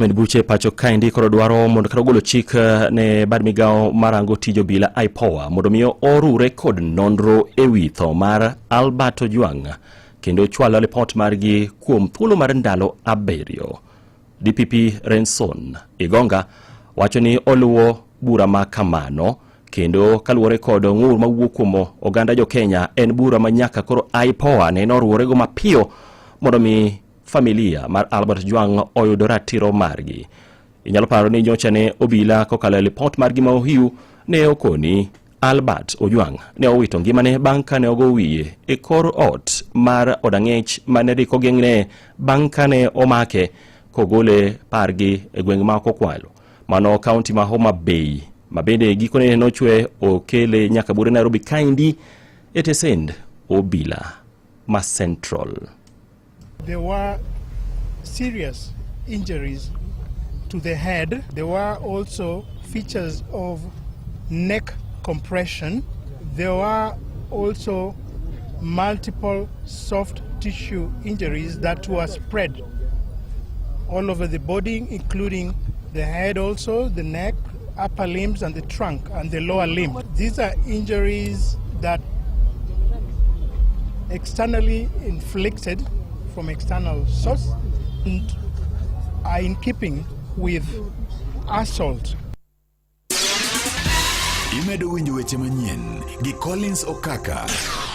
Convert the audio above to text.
Med buche pacho kaendi koro dwaro mondo kata ogolo chik ne bad migao marango tijo bila IPOA mondo miyo orure kod nonro ewi tho mar Albert Ojwang kendo chwalo report margi kuom thuolo mar ndalo 7. DPP Renson Igonga wacho ni oluwo bura ma kamano kendo kaluwore kod ng'ur mawuok kuom oganda jo Kenya en bura ma nyaka koro IPOA ne oruore go mapiyo mondo mi familia mar Albert Ojwang oyudo ratiro margi. Inyalo paro ni nyocha ne obila kokalo report margi ma ohiu ne okoni Albert Ojwang ne owito ngimane bang' kane ogo wiye e kor ot mar odang'ech mane riko geng'ne bang' kane omake kogole pargi e gweng' ma Kokwalo mano kaunti ma Homa Bay ma bende gikone nochwe okele nyaka bure Nairobi kaendi e tesend obila ma Central. There were serious injuries to the head. There were also features of neck compression. There were also multiple soft tissue injuries that were spread all over the body, including the head also, the neck, upper limbs, and the trunk, and the lower limb. These are injuries that externally inflicted from external source and are in keeping with assault. Imedo winjo weche manyien gi Collins Okaka.